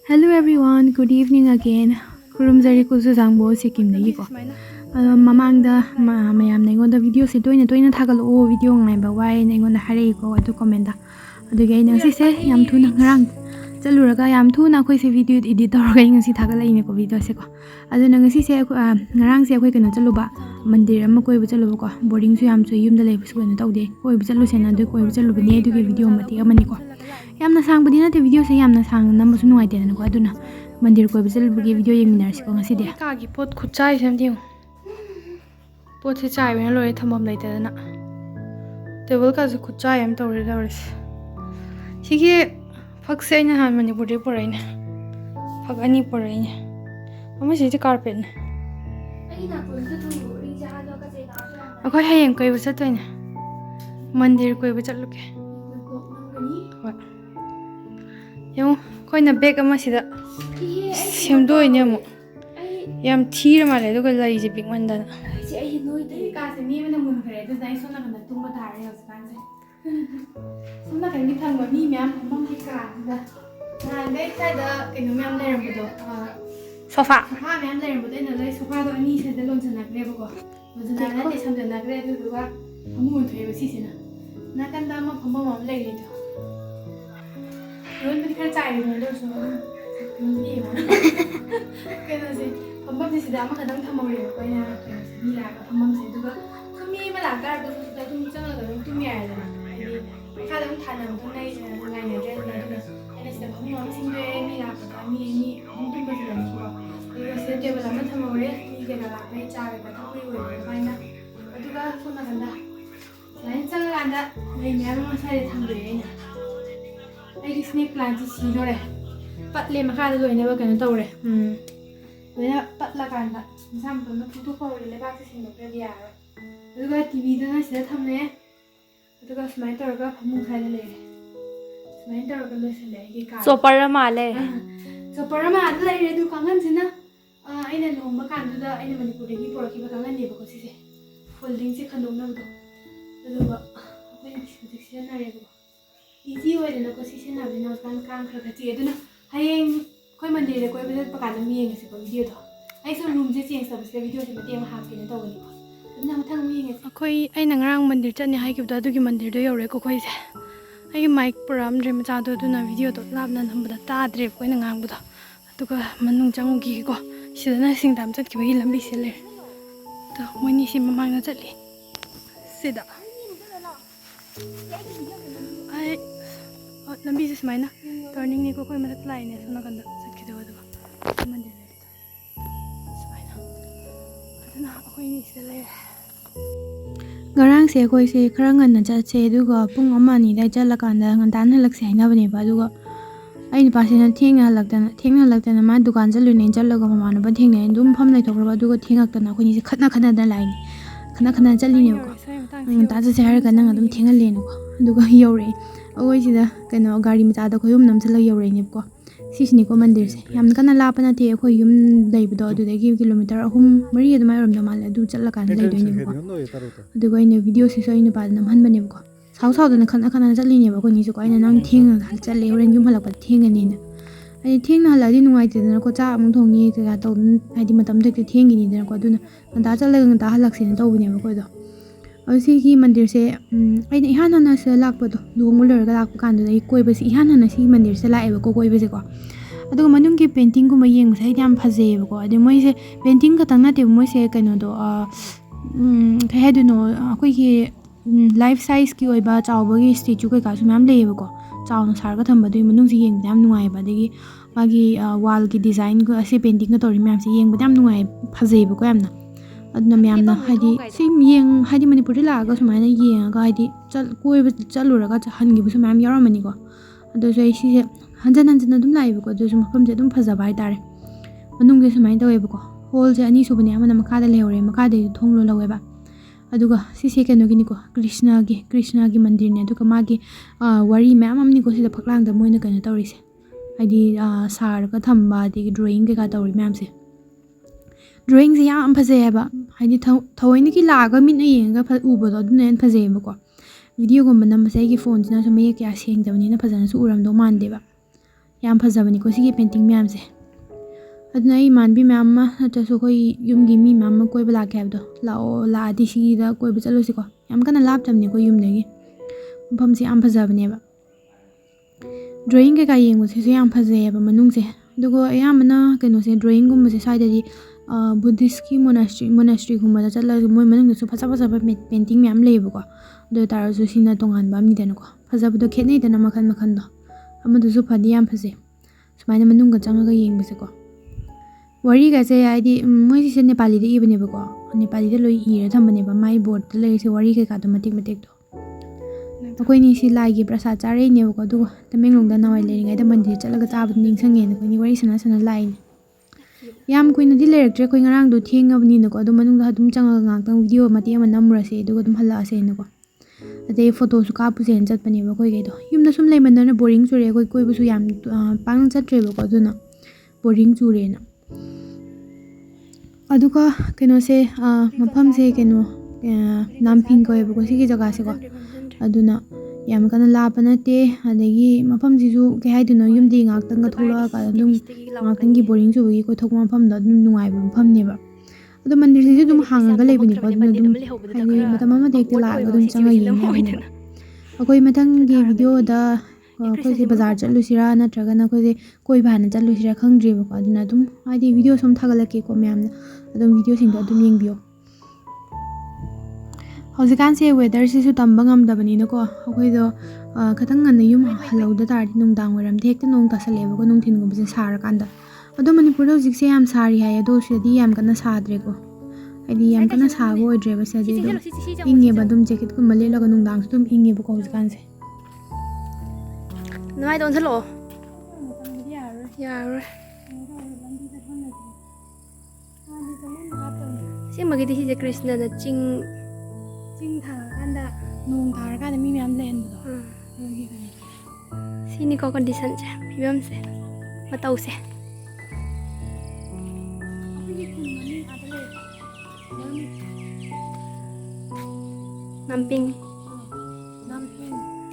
Hello everyone, good evening again. Kurumzari kuzu zangbo Sikkim dagi ko. Mamangda mayam na ingon da video se toina thagal o video ngai ba wai na ingon da hare ko adu comment da. Adu gai nang si se yam thu na ngrang. Chaluraga yam thu na khoi se video edit tor gai nang si thagal ai ne ko video se ko. Adu nang si se ngrang se khoi kana chaluba mandir ama koi ba chaluba ko. Boarding su yam chu yum da lei su na tawde. Koi ba chalu se na du koi ba chalu ba ne du ge video mati amani ko. Yamna sang budi na te video se yamna sang number su nuai te na ko aduna mandir ko bisal bugi video yeng minar si ko ngasi de ka gi pot khuchai sam diu pot se chai ben loi thamam lai te na table ka su khuchai am tawre da ris sigi phak se na han mani budi porai na phak ani porai na ama si carpet na ai na ko se tu ri ja do ka se na akhoi hayeng koi ba chatoi na mandir koi ba chatlu ke yung koi na bag ama sida semdoi ne mo yam thira ma le do ka lai je big man da si ai noi dai ka se mi na mun khare do dai sona kana tum ba thare yo kan se sona kan mi thang ba mi myam mam ki ka da na dai sai da ke no myam le ram do sofa myam le ram do na lai sofa do ani se da lon chana gre ba ko do na na te sam da na gre do ga amu thoi ba si se na kan da ma phom ma le le do Yun din kaya tayo na doon so hindi mo kaya nasi pambab ni si dama kadang thamawri ko na kaya si mila ka pambab si duga kami malagar do so tumi chang ga tumi ay na hindi kadang thanam to nai ngai na dren na do na si pambab sing de mila ka mi tum ba sila so ko si de bala ma thamawri ni ke na la mai cha ga thamawri wo ba na duga so na ganda lain chang ga na ngai nya ma sa de thang de na ai snake plant si no re pat le ma kha da loi ne ba kan taw re le pat la kan da sam to na tu ko le ba si no pre dia ru ga tv da na si da tham ne du ga smai tor ga phamu kha le smai tor ga le se le ki ka so parama le le re du kangan sin na ai na lom ba kan du da ai na manipur gi por ki ba kangan ne ba ko si se folding se khandong na do du ba ai ni si na re ba easy way na ko si na bin na kan kan kha ti aduna hayeng koi mandir le koi ba pa kan mi yeng si ko video do ai so room je change sabs le video se ba tem ha ke na taw ni ko na mathang mi yeng akoi ai na ngrang mandir chan ni hai ki da du gi mandir do yore ko koi se ai mic program dre ma cha do na video do lab na nam ba ta dre koi na ngang bu da tu ka manung chang gi ko si na sing dam chat ki ba gi lam bi se le to moi ni si mamang na chat li sida ai lambi se smaina turning ni ko koi matak lai ne sona kan sat ki do do man de le smaina aduna akoi ni se le ngarang se koi se khara ngan na cha che du ga pung ama ni dai cha la kan da ngan dan halak se haina bane ba du ga ai ni pa se na theng halak da na ma dukan cha lu ne cha la ga ma na ba theng ne dum pham lai thok ba du ga thengak da na koi ni se khatna da lai ni khana chali ne ko ta cha se har ga na dum thengal le no ko du ga yore oi si da kano gari ma da ko yum nam chala yore ni ko si ni ko mandir se yam kana la pa na te ko yum dai bu do du da gi kilometer ahum mari da mai rom da mal du chala kan dai do ni ko du go ine video si so ine ba nam han bane ko saw da na khana chali ni ba ko ni su ko ina nang thing hal chale horen yum halak pa thing ani na ai thing na hala di nuai te na ko cha amung thong ni ka to ai di matam te thing ni da ko du na da chala ga da halak se na to bu ne ko do asi ki mandir se ai na ihan na se lak pa do dong ler ga lak kan da koi ba si ihan na si mandir se la e ko koi ba se ko adu manung ki painting ko ma yeng sai yam phaje ba ko ade moi se painting ka tang na te moi se kano do ka he do no akoi ki life size ki oi ba chaw ba gi statue ka su mam le ba ko chaw na sar ka tham ba du manung si yeng yam nuai ba de gi magi wall ki design ko ase painting ka tori mam se yeng ba yam nuai phaje ba ko yam na adna myam na hadi sim yeng hadi manipur la ga sumaina yeng ga hadi chal koi ba chalura ga han gi bu sumam yaram mani ko ado so si se hanjan dum lai ba ko do sum pham je dum phaja bai tare manung ge sumain tawe ba ko hol je ani subani amana makha da le hore makha de thong lo lawe ba aduga si se keno gi ni ko krishna gi mandir ne aduga ma gi wari myam am ni ko si da phaklang da moina kana tawri se hadi sar ka thamba de drawing ke ka tawri myam se drawing se yam phaje ba hadi thoi ni ki la ga min na yeng ga u ba do ne phaje ba ko video gum nam se ki phone sina so me kya seng da ni na phajana su uram do man de ba ꯌꯥꯝ ꯐꯖꯕꯅꯤꯀꯣ ꯁꯤꯒꯤ painting ꯃꯌꯥꯝꯁꯦ ꯑꯗꯨꯅ ꯑꯩ ꯏꯃꯥꯟꯅꯕꯤ ꯃꯌꯥꯝ ꯑꯃ ꯅꯠꯇ꯭ꯔꯁꯨ ꯑꯩꯈꯣꯏ ꯌꯨꯝꯒꯤ ꯃꯤ ꯃꯌꯥꯝ ꯑꯃ ꯀꯣꯏꯕ ꯂꯥꯛꯀꯦ ꯍꯥꯏꯕꯗꯣ ꯂꯥꯛꯑꯗꯤ ꯁꯤꯒꯤꯗ ꯀꯣꯏꯕ ꯆꯠꯂꯨꯁꯤꯀꯣ ꯌꯥꯝ ꯀꯟꯅ ꯂꯥꯞꯇꯕꯅꯦ ꯑꯩꯈꯣꯏ ꯌꯨꯝꯗꯒꯤ ꯃꯐꯝꯁꯦ ꯌꯥꯝ ꯐꯖꯕꯅꯦꯕ ꯗ꯭ꯔꯣꯌꯤꯡ ꯀꯩꯀꯥ ꯌꯦꯡꯕꯁꯤꯁꯨ ꯌꯥꯝ ꯐꯖꯩꯌꯦꯕ ꯃꯅꯨꯡꯁꯦ ꯑꯗꯨꯒ ꯑꯌꯥꯝꯕꯅ ꯀꯩꯅꯣꯁꯦ ꯗ꯭ꯔꯣꯌꯤꯡꯒꯨꯝꯕꯁꯦ ꯁ꯭ꯋꯥꯏꯗꯗꯤ ꯕꯨꯙꯤꯁꯀꯤ ꯃꯣꯅꯥꯁꯇ꯭ꯔꯤꯒꯨꯝꯕꯗ ꯆꯠꯂꯒ ꯃꯣꯏ ꯃꯅꯨꯡꯗꯁꯨ ꯐꯖꯕ ꯄꯦꯟꯇꯤꯡ ꯃꯌꯥꯝ ꯂꯩꯌꯦꯕꯀꯣ ꯑꯗꯨ ꯑꯣꯏꯇꯥꯔꯁꯨ ꯁꯤꯅ ꯇꯣꯉꯥꯟꯕ ꯑꯃꯅꯤꯗꯅꯀꯣ ꯐꯖꯕꯗꯣ ꯈꯦꯠꯅꯩꯗꯅ ꯃꯈꯜꯗꯣ ꯑꯃꯗꯨꯁꯨ ꯐꯗꯤ ꯌꯥꯝ ꯐꯖꯩ ꯁꯨꯃꯥꯏꯅ ꯃꯅꯨꯡꯗ ꯆꯪꯉꯒ ꯌꯦꯡꯕꯁꯦꯀꯣ ꯋꯥꯔꯤꯒꯁꯦ ꯍꯥꯏꯗꯤ ꯃꯣꯏꯁꯤꯁꯦ ꯅꯦꯄꯥꯂꯤꯗ ꯏꯕꯅꯦꯕꯀꯣ ꯅꯦꯄꯥꯂꯤꯗ ꯂꯣꯏ ꯏꯔ ꯊꯝꯕꯅꯦꯕ ꯃꯥꯏ ꯕꯣꯔꯗꯇ ꯂꯩꯔꯤꯁꯦ ꯋꯥꯔꯤ ꯀꯩꯀꯥꯗꯣ ꯃꯇꯦꯛꯇꯣ ꯑꯩꯈꯣꯏꯅꯤ ꯁꯤ ꯂꯥꯏꯒꯤ ꯄ꯭ꯔꯁꯥꯗ ꯆꯥꯔꯛꯏꯅꯦꯕꯀꯣ ꯑꯗꯨꯒ ꯇꯃꯦꯡꯂꯣꯡꯗ ꯅꯍꯥꯟꯋꯥꯏ ꯂꯩꯔꯤꯉꯩꯗ ꯃꯟꯗꯤꯔ ꯆꯠꯂꯒ ꯆꯥꯕꯗꯣ ꯅꯤꯡꯁꯤꯡꯉꯦꯅ ꯑꯩꯈꯣꯏꯅꯤ ꯋꯥꯔꯤ ꯁꯥꯟꯅ ꯂꯥꯛꯏꯅꯦ ꯌꯥꯝ ꯀꯨꯏꯅꯗꯤ ꯂꯩꯔꯛꯇ꯭ꯔꯦ ꯑꯩꯈꯣꯏ ꯉꯔꯥꯡꯗꯣ ꯊꯦꯡꯉꯕꯅꯤꯅꯀꯣ ꯑꯗꯨꯝ ꯃꯅꯨꯡꯗ ꯑꯗꯨꯝ ꯆꯪꯉꯒ ꯉꯥꯛꯇꯪ ꯚꯤꯗꯤꯑꯣ ꯃꯇꯦꯛ ꯑꯃ ꯅꯝꯃꯨꯔꯁꯦ ꯑꯗꯨꯒ ꯑꯗꯨꯝ ꯍꯜꯂꯛꯑꯁꯦꯅꯀꯣ ꯑꯗꯩ ꯐꯣꯇꯣꯁꯨ ꯀꯥꯞꯄꯨꯁꯦꯅ ꯆꯠꯄꯅꯦꯕ ꯑꯩꯈꯣꯏꯈꯩꯗꯣ ꯌꯨꯝꯗ ꯁꯨꯝ ꯂꯩꯃꯟꯗꯅ ꯕꯣꯔꯤꯡ ꯆꯨꯔꯦ ꯑꯩꯈꯣꯏ ꯀꯣꯏꯕꯁꯨ ꯌꯥꯝ ꯄꯥꯛꯅ ꯆꯠꯇ꯭ꯔꯦꯕꯀꯣ ꯑꯗꯨꯅ ꯕꯣꯔꯤꯡ ꯆꯨꯔꯦꯅ ꯑꯗꯨꯒ ꯀꯩꯅꯣꯁꯦ ꯃꯐꯝꯁꯦ ꯀꯩꯅꯣ ꯅꯥꯝꯐꯤꯡ ꯀꯧꯋꯦꯕꯀꯣ ꯁꯤꯒꯤ ꯖꯒꯥꯁꯦꯀꯣ ꯑꯗꯨꯅ ꯌꯥꯝ ꯀꯟꯅ ꯂꯥꯞꯄ ꯅꯠꯇꯦ ꯑꯗꯒꯤ ꯃꯐꯝꯁꯤꯁꯨ ꯀꯩ ꯍꯥꯏꯗꯣꯏꯅꯣ ꯌꯨꯝꯗꯒꯤ ꯉꯥꯛꯇꯪꯒ ꯊꯣꯛꯂꯛꯑꯒ ꯑꯗꯨꯝ ꯉꯥꯛꯇꯪꯒꯤ ꯕꯣꯔꯤꯡ ꯆꯨꯕꯒꯤ ꯀꯣꯏꯊꯣꯛꯄ ꯃꯐꯝꯗꯣ ꯑꯗꯨꯝ ꯅꯨꯡꯉꯥꯏꯕ ꯃꯐꯝꯅꯦꯕ ꯑꯗꯣ ꯃꯟꯗꯤꯔꯁꯤꯁꯨ ꯑꯗꯨꯝ ꯍꯥꯡꯉꯒ ꯂꯩꯕꯅꯤꯀꯣ ꯑꯗꯨꯅ ꯑꯗꯨꯝ ꯍꯥꯏꯗꯤ ꯃꯇꯝ ꯑꯃꯗ ꯍꯦꯛꯇ ꯂꯥꯛꯑꯒ ꯑꯗꯨꯝ ꯆꯪꯉꯒ ꯌꯦꯡ ꯌꯥꯕꯅꯦꯕ ꯑꯩꯈꯣꯏ ꯃꯊꯪꯒꯤ ꯚꯤꯗꯤꯑꯣꯗ ꯑꯩꯈꯣꯏꯁꯦ ꯕꯖꯥꯔ ꯆꯠꯂꯨꯁꯤꯔꯥ ꯅꯠꯇ꯭ꯔꯒꯅ ꯑꯩꯈꯣꯏꯁꯦ ꯀꯣꯏꯕ ꯍꯥꯟꯅ ꯆꯠꯂꯨꯁꯤꯔꯥ ꯈꯪꯗ꯭ꯔꯤꯕꯀꯣ ꯑꯗꯨꯅ ꯑꯗꯨꯝ ꯍꯥꯏꯗꯤ ꯚꯤꯗꯤꯑꯣ ꯁꯨꯝ ꯊꯥꯒꯠꯂꯛꯀꯦꯀꯣ ꯃꯌꯥꯝꯅ ꯑꯗꯨꯝ ꯚꯤꯗꯤꯑꯣꯁꯤꯡꯗꯣ ꯑꯗꯨꯝ ꯌꯦꯡꯕꯤꯌꯣ ꯍꯧꯖꯤꯛꯀꯥꯟꯁꯦ ꯋꯦꯗꯔꯁꯤꯁꯨ ꯇꯝꯕ ꯉꯝꯗꯕꯅꯤꯅꯀꯣ ꯑꯩꯈꯣꯏꯗꯣ ꯈꯤꯇꯪ ꯉꯟꯅ ꯌꯨꯝ ꯍꯜꯍꯧꯗ ꯇꯥꯔꯗꯤ ꯅꯨꯡꯗꯥꯡ ꯋꯥꯏꯔꯝꯗꯤ ꯍꯦꯛꯇ ꯅꯣꯡ ꯇꯥꯁꯜꯂꯛꯑꯦꯕꯀꯣ ꯅꯨꯡꯊꯤꯟꯒꯨꯝꯕꯁꯦ ꯁꯥꯔꯀꯥꯟꯗ ꯑꯗꯣ ꯃꯅꯤꯄꯨꯔꯗ ꯍꯧꯖꯤꯛꯁꯦ ꯌꯥꯝ ꯁꯥꯔꯤ ꯍꯥꯏ ꯑꯗꯣ ꯁꯤꯗꯗꯤ ꯌꯥꯝ ꯀꯟꯅ ꯁꯥꯗ꯭ꯔꯦꯀꯣ ꯍꯥꯏꯗꯤ ꯌꯥꯝ ꯀꯟꯅ ꯁꯥꯕ ꯑꯣꯏꯗ꯭ꯔꯦꯕ ꯁꯤꯗꯗꯤ ꯑꯗꯨꯝ ꯏꯪꯉꯦꯕ ꯑꯗꯨꯝ ꯖꯦꯀꯦꯠꯀꯨꯝꯕ ꯂꯤꯠꯂꯒ ꯅꯨꯡꯗꯥꯡꯁꯨ ꯑꯗꯨꯝ ꯏꯪꯉꯦꯕꯀꯣ ꯍꯧꯖꯤꯛꯀꯥꯟꯁꯦ ꯅꯨꯡꯉꯥꯏ ꯑꯣꯟꯁꯜꯂꯛꯑꯣ ꯌꯥꯔꯣꯏ ꯁꯤꯃꯒꯤꯗꯤ ꯁꯤꯁꯦ ꯀ꯭ꯔꯤꯁꯅꯅ ꯆꯤꯡ ꯊꯥꯔꯀꯥꯟꯗ ꯅꯣꯡ ꯇꯥꯔꯀꯥꯟꯗ ꯃꯤ ꯃꯌꯥꯝ ꯂꯩꯍꯟꯕꯗꯣ ꯁꯤꯅꯤꯀꯣ ꯀꯟꯗꯤꯁꯟꯁꯦ ꯐꯤꯕꯝꯁꯦ ꯃꯇꯧꯁꯦ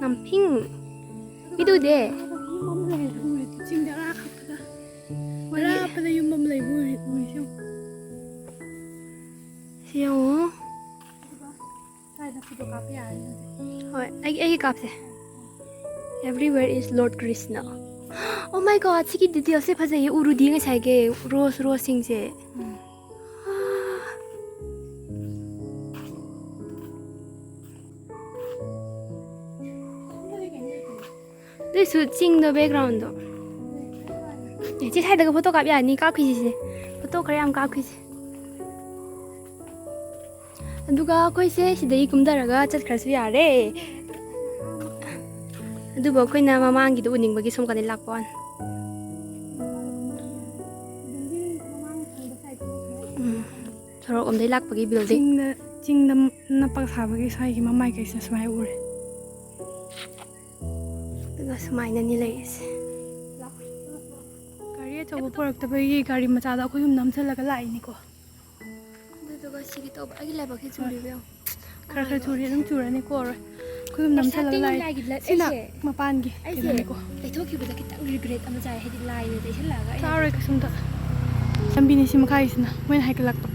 ꯅꯝꯄꯤꯡ ꯄꯤꯗꯨꯗꯦ ꯆꯤꯡꯗ ꯑꯔꯥꯞꯄꯗ ꯌꯨꯝ ꯑꯃ ꯂꯩꯕ ꯎꯔꯤꯁꯦ ꯁꯤ ꯌꯦꯡꯉꯣ ꯁ꯭ꯋꯥꯏꯗ ꯐꯣꯇꯣ ꯀꯥꯞꯄ ꯌꯥꯔꯅꯤ ꯍꯣꯏ ꯑꯩꯒꯤ ꯀꯥꯞꯁꯦ everywhere is Lord Krishna oh my god ꯁꯤꯒꯤ ꯗꯤꯇꯦꯜꯁꯦ ꯐꯖꯩꯌꯦ ꯎꯔꯨꯗꯤ ꯉꯁꯥꯏꯒꯤ ꯔꯣꯁꯁꯤꯡꯁꯦ ꯑꯗꯨꯏꯁꯨ ꯆꯤꯡꯗꯣ ꯕꯦꯛꯒ꯭ꯔꯥꯎꯟꯗꯣ ꯁꯤ ꯁꯥꯏꯗꯒ ꯐꯣꯇꯣ ꯀꯥꯞ ꯌꯥꯅꯤ ꯀꯥꯞꯈꯤꯁꯤꯁꯦ ꯐꯣꯇꯣ ꯈꯔ ꯌꯥꯝ ꯀꯥꯞꯈꯤꯁꯦ ꯑꯗꯨꯒ ꯑꯩꯈꯣꯏꯁꯦ ꯁꯤꯗꯒꯤ ꯀꯨꯝꯊꯔꯒ ꯆꯠꯈ꯭ꯔꯁꯨ ꯌꯥꯔꯦ ꯑꯗꯨꯕꯨ ꯑꯩꯈꯣꯏꯅ ꯃꯃꯥꯡꯒꯤꯗꯣ ꯎꯅꯤꯡꯕꯒꯤ ꯁꯣꯝ ꯀꯥꯟꯗ ꯂꯥꯛꯄ ꯋꯥꯅꯤ ꯁꯣꯔꯣꯛ ꯂꯣꯝꯗꯩ ꯂꯥꯛꯄꯒꯤ ꯕꯤꯜꯗꯤꯡ ꯆꯤꯡꯗ ꯅꯞꯄꯒ ꯁꯥꯕꯒꯤ ꯁ꯭ꯋꯥꯏꯒꯤ ꯃꯃꯥꯏꯀꯩꯁꯤꯅ ꯁꯨꯃꯥꯏꯅ ꯎꯔꯦ ꯑꯗꯨꯒ ꯁꯨꯃꯥꯏꯅꯅꯤ ꯂꯩꯔꯤꯁꯦ ꯒꯥꯔꯤ ꯑꯆꯧꯕ ꯄꯨꯔꯛꯇꯕꯒꯤ ꯒꯥꯔꯤ ꯃꯆꯥꯗ ꯑꯩꯈꯣꯏ ꯌꯨꯝ ꯅꯝꯁꯤꯜꯂꯒ ꯂꯥꯛꯏꯅꯤꯀꯣ ꯑꯗꯨꯗꯨꯒ ꯁꯤꯒꯤ ꯇꯧꯕ ꯑꯩꯒꯤ ꯂꯥꯏꯕꯛꯁꯦ ꯆꯨꯔꯤꯕ ꯌꯦꯡꯉꯣ ꯈꯔ ꯆꯨꯔꯤ ꯑꯗꯨꯝ ꯆꯨꯔꯅꯤ ꯀꯣꯔꯣꯏ ꯑꯩꯈꯣꯏ ꯌꯨꯝ ꯅꯝꯁꯤꯜꯂꯒ ꯂꯥꯛꯏ ꯁꯤꯅ ꯃꯄꯥꯟꯒꯤ ꯀꯩꯅꯣꯅꯤꯀꯣ ꯇꯩꯊꯣꯛꯈꯤꯕꯗ ꯈꯤꯇꯪ ꯔꯤꯒ꯭ꯔꯦꯠ ꯑꯃ ꯆꯥꯏ ꯍꯥꯏꯗꯤ ꯂꯥꯏꯅ ꯇꯩꯁꯜꯂꯛꯑꯒ ꯑꯩꯅ ꯆꯥꯎꯔꯣꯏ ꯀꯩꯁꯨꯝꯇ ꯂꯝꯕꯤꯅꯤ ꯁꯤ ꯃꯈꯥꯒꯤꯁꯤꯅ ꯃꯣꯏꯅ ꯍꯥꯏꯒꯠꯂꯛꯄ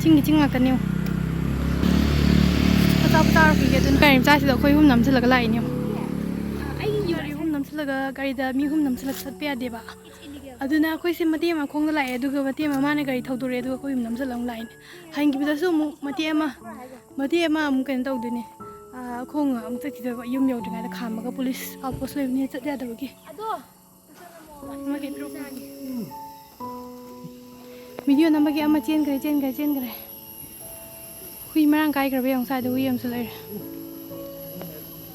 ꯆꯤꯡ ꯉꯥꯛꯇꯅꯦ ꯑꯆꯥꯄꯣꯠ ꯆꯥꯔꯨꯈꯤꯒꯦ ꯑꯗꯨꯅ ꯒꯥꯔꯤ ꯃꯆꯥꯁꯤꯗ ꯑꯩꯈꯣꯏ ꯑꯍꯨꯝ ꯅꯝꯁꯤꯜꯂꯒ ꯂꯥꯛꯏꯅꯦ ꯒꯥꯔꯤ ꯑꯍꯨꯝ ꯅꯝꯁꯤꯜꯂꯒ ꯒꯥꯔꯤꯗ ꯃꯤ ꯑꯍꯨꯝ ꯅꯝꯁꯤꯜꯂꯒ ꯆꯠꯄ ꯌꯥꯗꯦꯕ ꯑꯗꯨꯅ ꯑꯩꯈꯣꯏꯁꯦ ꯃꯇꯦꯛ ꯑꯃ ꯈꯣꯡꯗ ꯂꯥꯛꯑꯦ ꯑꯗꯨꯒ ꯃꯇꯦꯛ ꯑꯃ ꯃꯥꯅ ꯒꯥꯔꯤ ꯊꯧꯗꯣꯔꯛꯑꯦ ꯑꯗꯨꯒ ꯑꯩꯈꯣꯏ ꯌꯨꯝ ꯅꯝꯁꯤꯜꯂꯒ ꯑꯃꯨꯛ ꯂꯥꯛꯏꯅꯦ ꯍꯟꯈꯤꯕꯗꯁꯨ ꯑꯃꯨꯛ ꯃꯇꯦꯛ ꯑꯃ ꯑꯃꯨꯛ ꯀꯩꯅꯣ ꯇꯧꯗꯣꯏꯅꯦ ꯈꯣꯡꯅ ꯑꯃꯨꯛ ꯆꯠꯈꯤꯗꯣꯏꯕ ꯌꯨꯝ ꯌꯧꯗ꯭ꯔꯤꯉꯩꯗ ꯈꯥꯝꯃꯒ ꯄꯨꯂꯤꯁ ꯑꯥꯎꯠꯄꯣꯁ ꯂꯩꯕꯅꯤꯅ ꯆꯠ ꯌꯥꯗꯕꯒꯤ ꯚꯤꯗꯤꯑꯣ ꯅꯝꯕꯒꯤ ꯑꯃ ꯆꯦꯟꯈ꯭ꯔꯦ ꯍꯨꯏ ꯃꯔꯥꯡ ꯀꯥꯏꯈ꯭ꯔꯕ ꯌꯦꯡꯉꯨ ꯁ꯭ꯋꯥꯏꯗ ꯍꯨꯏ ꯑꯃꯁꯨ ꯂꯩꯔꯦ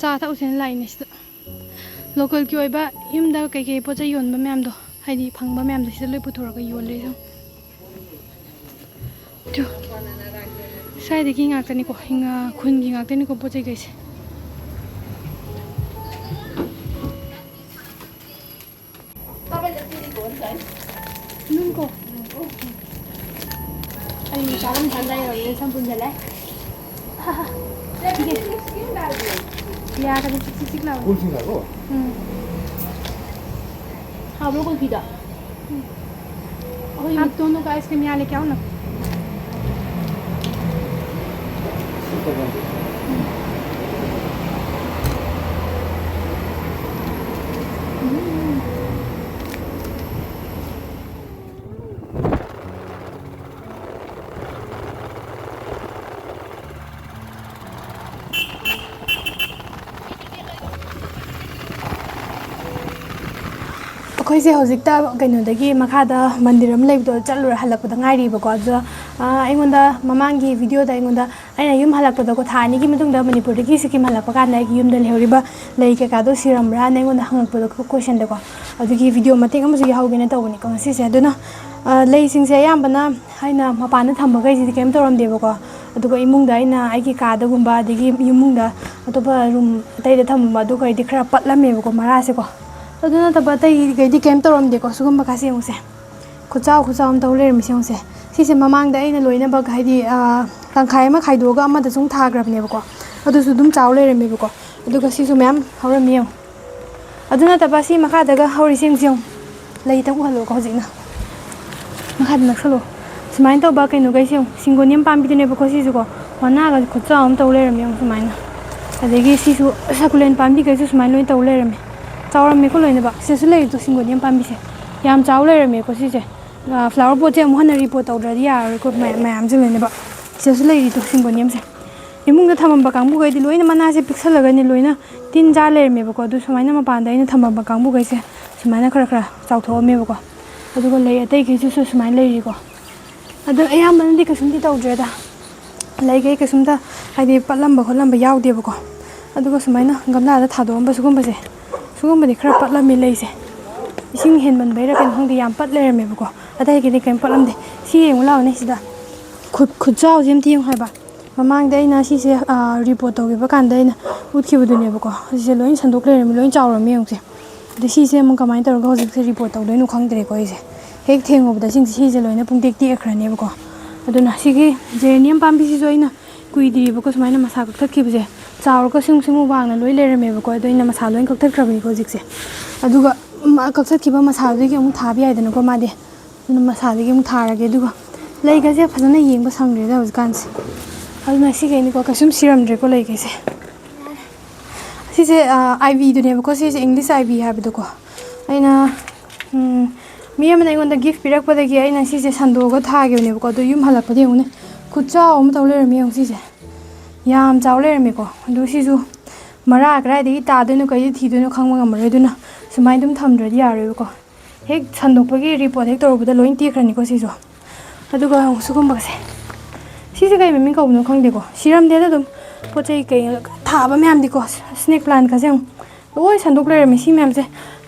ꯆꯥ ꯊꯛꯎꯁꯦꯅ ꯂꯥꯛꯏꯅꯦ ꯁꯤꯗ ꯂꯣꯀꯦꯜꯒꯤ ꯑꯣꯏꯕ ꯌꯨꯝꯗ ꯀꯩꯀꯩ ꯄꯣꯠ ꯆꯩ ꯌꯣꯟꯕ ꯃꯌꯥꯝꯗꯣ ꯍꯥꯏꯗꯤ ꯐꯪꯕ ꯃꯌꯥꯝꯗꯣ ꯁꯤꯗ ꯂꯣꯏ ꯄꯨꯊꯣꯔꯛꯒ ꯌꯣꯜꯂꯦ ꯁꯨꯝ ꯁ꯭ꯋꯥꯏꯗꯒꯤ ꯉꯥꯛꯇꯅꯤꯀꯣ ꯈꯨꯟꯒꯤ ꯉꯥꯛꯇꯅꯤꯀꯣ ꯄꯣꯠ ꯆꯩ ꯀꯩꯁꯦ ꯑꯩ ꯆꯥꯔꯝ ꯊꯥꯟꯗꯥꯏꯔꯕꯅꯤꯅ ꯁꯝ ꯄꯨꯟꯁꯤꯜꯂꯦ ꯌꯥꯒꯗꯤ ꯆꯤꯛ ꯂꯥꯎ हाँ वो कुल्फी दा और ये दोनों का आइसक्रीम यहाँ लेके आओ ना ꯑꯩꯈꯣꯏꯁꯦ ꯍꯧꯖꯤꯛꯇ ꯀꯩꯅꯣꯗꯒꯤ ꯃꯈꯥꯗ ꯃꯟꯗꯤꯔ ꯑꯃ ꯂꯩꯕꯗꯣ ꯆꯠꯂꯨꯔ ꯍꯜꯂꯛꯄꯗ ꯉꯥꯏꯔꯤꯕꯀꯣ ꯑꯗꯨꯗ ꯑꯩꯉꯣꯟꯗ ꯃꯃꯥꯡꯒꯤ ꯚꯤꯗꯤꯑꯣꯗ ꯑꯩꯉꯣꯟꯗ ꯑꯩꯅ ꯌꯨꯝ ꯍꯜꯂꯛꯄꯗꯀꯣ ꯊꯥ 2ꯒꯤ ꯃꯇꯨꯡꯗ ꯃꯅꯤꯄꯨꯔꯗꯒꯤ ꯁꯤꯀꯤꯝ ꯍꯜꯂꯛꯄ ꯀꯥꯟꯗ ꯑꯩꯒꯤ ꯌꯨꯝꯗ ꯂꯩꯍꯧꯔꯤꯕ ꯂꯩ ꯀꯩꯀꯥꯗꯣ ꯁꯤꯔꯝꯕ꯭ꯔꯥꯅ ꯑꯩꯉꯣꯟꯗ ꯍꯪꯉꯛꯄꯗꯣ ꯀꯣꯏꯁꯟꯗꯀꯣ ꯑꯗꯨꯒꯤ ꯚꯤꯗꯤꯑꯣ ꯃꯇꯦꯛ ꯑꯃꯁꯨ ꯌꯥꯎꯍꯧꯒꯦꯅ ꯇꯧꯕꯅꯤꯀꯣ ꯉꯁꯤꯁꯦ ꯑꯗꯨꯅ ꯂꯩꯁꯤꯡꯁꯦ ꯑꯌꯥꯝꯕꯅ ꯑꯩꯅ ꯃꯄꯥꯟꯗ ꯊꯝꯕꯈꯩꯁꯤꯗꯤ ꯀꯩꯝ ꯇꯧꯔꯝꯗꯦꯕꯀꯣ ꯑꯗꯨꯒ ꯏꯃꯨꯡꯗ ꯑꯩꯅ ꯑꯩꯒꯤ ꯀꯥꯗꯒꯨꯝꯕ ꯑꯗꯒꯤ ꯏꯃꯨꯡꯗ ꯑꯇꯣꯞꯄ ꯔꯨꯝ ꯑꯇꯩꯗ ꯊꯝꯃꯝꯕ ꯑꯗꯨꯈꯩꯗꯤ ꯈꯔ ꯄꯠꯂꯝꯃꯦꯕꯀꯣ ꯃꯔꯥꯁꯦꯀꯣ ꯑꯗꯨ ꯅꯠꯇꯕ ꯑꯇꯩꯒꯩꯗꯤ ꯀꯩꯝ ꯇꯧꯔꯝꯗꯦꯀꯣ ꯁꯤꯒꯨꯝꯕ ꯀꯥꯁꯦ ꯌꯦꯡꯉꯨꯁꯦ ꯈꯨꯠꯆꯥꯎ ꯑꯃ ꯇꯧ ꯂꯩꯔꯝꯃꯤꯁꯦ ꯌꯦꯡꯉꯨꯁꯦ ꯁꯤꯁꯦ ꯃꯃꯥꯡꯗ ꯑꯩꯅ ꯂꯣꯏꯅꯃꯛ ꯍꯥꯏꯗꯤ ꯇꯪꯈꯥꯏ ꯑꯃ ꯈꯥꯏꯗꯣꯛꯑꯒ ꯑꯃꯗ ꯁꯨꯝ ꯊꯥꯈ꯭ꯔꯕꯅꯦꯕꯀꯣ ꯑꯗꯨꯁꯨ ꯑꯗꯨꯝ ꯆꯥꯎ ꯂꯩꯔꯝꯃꯦꯕꯀꯣ ꯑꯗꯨꯒ ꯁꯤꯁꯨ ꯃꯌꯥꯝ ꯍꯧꯔꯝꯃꯤ ꯌꯦꯡꯉꯨ ꯑꯗꯨ ꯅꯠꯇꯕ ꯁꯤ ꯃꯈꯥꯗꯒ ꯍꯧꯔꯤꯁꯦ ꯌꯦꯡꯉꯨ ꯂꯩꯇꯪ ꯎꯍꯜꯂꯣꯀꯣ ꯍꯧꯖꯤꯛꯅ ꯃꯈꯥꯗ ꯅꯛꯁꯜꯂꯣ ꯁꯨꯃꯥꯏꯅ ꯇꯧꯕ ꯀꯩꯅꯣꯈꯩꯁꯦ ꯌꯦꯡꯉꯨ ꯁꯤꯡꯒꯣꯅꯤꯌꯝ ꯄꯥꯝꯕꯤꯗꯨꯅꯦꯕꯀꯣ ꯁꯤꯁꯨꯀꯣ ꯃꯅꯥꯒꯁꯦ ꯈꯨꯠꯆꯥꯎ ꯑꯃ ꯇꯧ ꯂꯩꯔꯝꯃꯦ ꯌꯦꯡꯉꯨ ꯁꯨꯃꯥꯏꯅ ꯑꯗꯒꯤ ꯁꯤꯁꯨ ꯁꯀꯨꯂꯦꯟ ꯄꯥꯝꯕꯤꯈꯩꯁꯨ ꯁꯨꯃꯥꯏꯅ ꯂꯣꯏꯅ ꯇꯧ ꯂꯩꯔꯝꯃꯦ ꯆꯥꯎꯔꯝꯃꯦꯀꯣ ꯂꯣꯏꯅꯃꯛ ꯁꯤꯗꯁꯨ ꯂꯩꯔꯤꯗꯣ ꯁꯤꯡꯒꯣꯅꯤꯌꯝ ꯄꯥꯝꯕꯤꯁꯦ ꯌꯥꯝ ꯆꯥꯎ ꯂꯩꯔꯝꯃꯦꯀꯣ ꯁꯤꯁꯦ ꯐ꯭ꯂꯥꯋꯔ ꯄꯣꯠꯁꯦ ꯑꯃꯨꯛ ꯍꯟꯅ ꯔꯤꯄꯣꯔꯠ ꯇꯧꯗ꯭ꯔꯗꯤ ꯌꯥꯔꯔꯣꯏꯀꯣ ꯃꯌꯥꯝꯁꯦ ꯂꯣꯏꯅꯃꯛ ꯁꯤꯗꯁꯨ ꯂꯩꯔꯤꯗꯣ ꯁꯤꯡꯒꯣꯅꯤꯌꯝꯁꯦ ꯏꯃꯨꯡꯗ ꯊꯝꯃꯝꯕ ꯀꯥꯡꯕꯨꯈꯩꯗꯤ ꯂꯣꯏꯅ ꯃꯅꯥꯁꯦ ꯄꯤꯛꯁꯜꯂꯒꯅꯤ ꯂꯣꯏꯅ ꯇꯤꯟ ꯆꯥ ꯂꯩꯔꯝꯃꯦꯕꯀꯣ ꯑꯗꯨ ꯁꯨꯃꯥꯏꯅ ꯃꯄꯥꯟꯗ ꯑꯩꯅ ꯊꯝꯃꯝꯕ ꯀꯥꯡꯕꯨꯈꯩꯁꯦ ꯁꯨꯃꯥꯏꯅ ꯈꯔ ꯆꯥꯎꯊꯣꯛꯑꯝꯃꯦꯕꯀꯣ ꯑꯗꯨꯒ ꯂꯩ ꯑꯇꯩꯈꯩꯁꯤꯁꯨ ꯁꯨꯃꯥꯏꯅ ꯂꯩꯔꯤꯀꯣ ꯑꯗꯣ ꯑꯌꯥꯝꯕꯅꯗꯤ ꯀꯩꯁꯨꯝꯗꯤ ꯇꯧꯗ꯭ꯔꯦꯗ ꯂꯩꯈꯩ ꯀꯩꯁꯨꯝꯇ ꯍꯥꯏꯗꯤ ꯄꯠꯂꯝꯕ ꯈꯣꯠꯂꯝꯕ ꯌꯥꯎꯗꯦꯕꯀꯣ ꯑꯗꯨꯒ ꯁꯨꯃꯥꯏꯅ ꯒꯝꯂꯥꯗ ꯊꯥꯗꯣꯛꯑꯝꯕ ꯁꯤꯒꯨꯝꯕꯗꯤ ꯈꯔ ꯄꯠꯂꯝꯃꯤ ꯂꯩꯁꯦ 이싱 헨만베라 ꯀꯩꯅꯣ ꯈꯪꯗꯦ ꯌꯥꯝ ꯄꯠ ꯂꯩꯔꯝꯃꯦꯕꯀꯣ ꯑꯇꯩꯒꯤꯗꯤ ꯀꯩꯝ ꯄꯠꯂꯝꯗꯦ ꯁꯤ ꯌꯦꯡꯉꯨ ꯂꯥꯛꯑꯣꯅꯦ ꯁꯤꯗ ꯈꯨꯠꯆꯥꯎꯁꯦ ꯑꯝꯇ ꯌꯦꯡꯉꯨ ꯍꯥꯏꯕ ꯃꯃꯥꯡꯗ ꯑꯩꯅ ꯁꯤꯁꯦ ꯔꯤꯄꯣꯔꯠ ꯇꯧꯈꯤꯕ ꯀꯥꯟꯗ ꯑꯩꯅ ꯎꯠꯈꯤꯕꯗꯨꯅꯦꯕꯀꯣ ꯁꯤꯁꯦ ꯂꯣꯏ ꯁꯟꯗꯣꯛ ꯂꯩꯔꯝꯃꯤ ꯂꯣꯏ ꯆꯥꯎꯔꯝꯃꯤ ꯌꯦꯡꯉꯨꯁꯦ ꯑꯗꯣ ꯁꯤꯁꯦ ꯑꯃꯨꯛ ꯀꯃꯥꯏꯅ ꯇꯧꯔꯒ ꯍꯧꯖꯤꯛꯁꯦ ꯔꯤꯄꯣꯔꯠ ꯇꯧꯗꯣꯏꯅꯣ ꯈꯪꯗ꯭ꯔꯦꯀꯣ ꯑꯩꯁꯦ ꯍꯦꯛ ꯊꯦꯡꯉꯨꯕꯗ ꯁꯤꯁꯦ ꯂꯣꯏꯅ ꯄꯨꯡꯇꯦꯛ ꯇꯦꯛꯈ꯭ꯔꯅꯦꯕꯀꯣ ꯑꯗꯨꯅ ꯁꯤꯒꯤ ꯖꯦꯔꯦꯅꯤꯌꯝ ꯄꯥꯝꯕꯤꯁꯤꯁꯨ ꯑꯩꯅ ꯀꯨꯏꯗ꯭ꯔꯤꯕꯀꯣ ꯁꯨꯃꯥꯏꯅ ꯃꯁꯥ ꯀꯛꯊꯠꯈꯤꯕꯁꯦ ꯆꯥꯎꯔꯒ ꯁꯤꯃꯨ ꯋꯥꯡꯅ ꯂꯣꯏ ꯂꯩꯔꯝꯃꯦꯕꯀꯣ ꯑꯗꯣ ꯑꯩꯅ ꯃꯁꯥ ꯂꯣꯏ ꯀꯛꯊꯠꯈ꯭ꯔꯕꯅꯤꯀꯣ ꯍꯧꯖꯤꯛꯁꯦ ꯑꯗꯨꯒ ꯀꯛꯊꯠꯈꯤꯕ ꯃꯁꯥꯗꯨꯗꯒꯤ ꯑꯃꯨꯛ ꯊꯥꯕ ꯌꯥꯏꯗꯅꯀꯣ ꯃꯥꯗꯤ ꯑꯗꯨꯅ ꯃꯁꯥꯗꯒꯤ ꯑꯃꯨꯛ ꯊꯥꯔꯒꯦ ꯑꯗꯨꯒ ꯂꯩꯒꯁꯦ ꯐꯖꯅ ꯌꯦꯡꯕ ꯁꯪꯗ꯭ꯔꯦꯗ ꯍꯧꯖꯤꯛꯀꯥꯟꯁꯦ ꯑꯗꯨꯅ ꯁꯤꯈꯩꯅꯤꯀꯣ ꯀꯩꯁꯨꯝ ꯁꯤꯔꯝꯗ꯭ꯔꯦꯀꯣ ꯂꯩꯒꯩꯁꯦ ꯁꯤꯁꯦ ꯑꯥꯏꯕꯤꯗꯨꯅꯦꯕꯀꯣ ꯁꯤꯁꯦ ꯏꯪꯂꯤꯁ ꯑꯥꯏꯕꯤ ꯍꯥꯏꯕꯗꯣꯀꯣ ꯑꯩꯅ ꯃꯤ ꯑꯃꯅ ꯑꯩꯉꯣꯟꯗ ꯒꯤꯐ ꯄꯤꯔꯛꯄꯗꯒꯤ ꯑꯩꯅ ꯁꯤꯁꯦ ꯁꯟꯗꯣꯛꯑꯒ ꯊꯥꯈꯤꯕꯅꯦꯕꯀꯣ ꯑꯗꯣ ꯌꯨꯝ ꯍꯜꯂꯛꯄꯗ ꯌꯦꯡꯉꯨꯅꯦ ꯈꯨꯠꯆꯥꯎ ꯑꯃ ꯇꯧ ꯂꯩꯔꯝꯃꯦ ꯌꯦꯡꯉꯨ ꯁꯤꯁꯦ ꯌꯥꯝ ꯆꯥꯎ ꯂꯩꯔꯝꯃꯦꯀꯣ ꯑꯗꯣ ꯁꯤꯁꯨ ꯃꯔꯥ ꯀꯗꯥꯏꯗꯒꯤ ꯇꯥꯗꯣꯏꯅꯣ ꯀꯩꯗ ꯊꯤꯗꯣꯏꯅꯣ ꯈꯪꯕ ꯉꯝꯃꯔꯣꯏ ꯑꯗꯨꯅ ꯁꯨꯃꯥꯏꯅ ꯑꯗꯨꯝ ꯊꯝꯗ꯭ꯔꯗꯤ ꯌꯥꯔꯣꯏꯕꯀꯣ ꯍꯦꯛ ꯁꯟꯗꯣꯛꯄꯒꯤ ꯔꯤꯄꯣꯔꯠ ꯍꯦꯛ ꯇꯧꯔꯨꯕꯗ ꯂꯣꯏ ꯇꯦꯛꯈ꯭ꯔꯅꯤꯀꯣ ꯁꯤꯁꯨ ꯑꯗꯨꯒ ꯁꯤꯒꯨꯝꯕꯁꯦ ꯁꯤꯁꯦ ꯀꯩ ꯃꯃꯤꯡ ꯀꯧꯕꯅꯣ ꯈꯪꯗꯦꯀꯣ ꯁꯤꯔꯝꯗꯦꯗ ꯑꯗꯨꯝ ꯄꯣꯠ ꯆꯩ ꯀꯩ ꯊꯥꯕ ꯃꯌꯥꯝꯗꯤꯀꯣ ꯁ꯭ꯅꯦꯛ ꯄ꯭ꯂꯥꯟꯠꯀꯁꯦ ꯑꯃꯨꯛ ꯂꯣꯏ ꯁꯟꯗꯣꯛ ꯂꯩꯔꯝꯃꯤ ꯁꯤ ꯃꯌꯥꯝꯁꯦ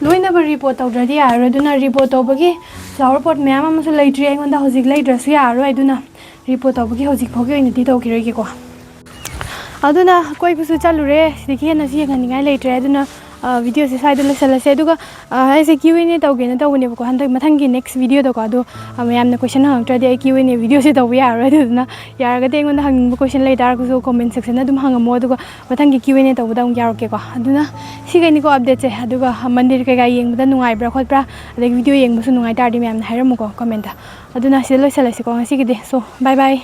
ꯂꯣꯏꯅꯕ ꯔꯤꯄꯣꯔꯠ ꯇꯧꯗ꯭ꯔꯗꯤ ꯌꯥꯔꯔꯣꯏ ꯑꯗꯨꯅ ꯔꯤꯄꯣꯔꯠ ꯇꯧꯕꯒꯤ ꯐ꯭ꯂꯥꯋꯔ ꯄꯣꯠ ꯃꯌꯥꯝ ꯑꯃꯁꯨ ꯂꯩꯇ꯭ꯔꯤ ꯑꯩꯉꯣꯟꯗ ꯍꯧꯖꯤꯛ ꯂꯩꯗ꯭ꯔꯁꯨ ꯌꯥꯔꯔꯣꯏ ꯑꯗꯨꯅ ꯔꯤꯄꯣꯔꯠ ꯇꯧꯕꯒꯤ ꯍꯧꯖꯤꯛ ꯐꯥꯎꯒꯤ ꯑꯣꯏꯅꯗꯤ ꯇꯧꯈꯤꯔꯣꯏꯒꯦꯀꯣ ꯑꯗꯨꯅ ꯀꯣꯏꯕꯁꯨ ꯆꯠꯂꯨꯔꯦ ꯁꯤꯗꯒꯤ ꯍꯦꯟꯅꯁꯨ ꯌꯦꯡꯍꯟꯅꯤꯡꯉꯥꯏ ꯂꯩꯇ꯭ꯔꯦ ꯑꯗꯨꯅ ꯚꯤꯗꯤꯑꯣꯁꯦ ꯁ꯭ꯋꯥꯏꯗ ꯂꯣꯏꯁꯤꯜꯂꯁꯦ ꯑꯗꯨꯒ ꯑꯩꯁꯦ Q&A ꯇꯧꯒꯦꯅ ꯇꯧꯕꯅꯦꯕꯀꯣ ꯍꯟꯗꯛ ꯃꯊꯪꯒꯤ ꯅꯦꯛꯁ ꯚꯤꯗꯤꯑꯣꯗꯀꯣ ꯑꯗꯣ ꯃꯌꯥꯝꯅ ꯀꯣꯏꯁꯟ ꯍꯪꯉꯛꯇ꯭ꯔꯗꯤ ꯑꯩ Q&A ꯚꯤꯗꯤꯑꯣꯁꯦ ꯇꯧꯕ ꯌꯥꯔꯔꯣꯏ ꯑꯗꯨꯗꯨꯅ ꯌꯥꯔꯒꯗꯤ ꯑꯩꯉꯣꯟꯗ ꯍꯪꯅꯤꯡꯕ ꯀꯣꯏꯁꯟ ꯂꯩꯇꯥꯔꯒꯁꯨ ꯀꯣꯃꯦꯟ ꯁꯦꯛꯁꯟꯗ ꯑꯗꯨꯝ ꯍꯪꯉꯝꯃꯣ ꯑꯗꯨꯒ ꯃꯊꯪꯒꯤ Q&A ꯇꯧꯕꯗ ꯑꯃꯨꯛ ꯌꯥꯎꯔꯛꯀꯦꯀꯣ ꯑꯗꯨꯅ ꯁꯤꯈꯩꯅꯤꯀꯣ ꯑꯞꯗꯦꯠꯁꯦ ꯑꯗꯨꯒ ꯃꯟꯗꯤꯔ ꯀꯩꯀꯥ ꯌꯦꯡꯕꯗ ꯅꯨꯡꯉꯥꯏꯕ꯭ꯔꯥ ꯈꯣꯠꯄ꯭ꯔꯥ ꯑꯗꯒꯤ ꯚꯤꯗꯤꯑꯣ ꯌꯦꯡꯕꯁꯨ ꯅꯨꯡꯉꯥꯏ ꯇꯥꯔꯗꯤ ꯃꯌꯥꯝꯅ ꯍꯥꯏꯔꯝꯃꯨꯀꯣ ꯀꯃꯦꯟꯇ ꯑꯗꯨꯅ ꯁꯤꯗ ꯂꯣꯏꯁꯤꯜꯂꯁꯤꯀꯣ ꯉꯁꯤꯒꯤꯗꯤ ꯁꯣ ꯕꯥꯏ ꯕꯥꯏ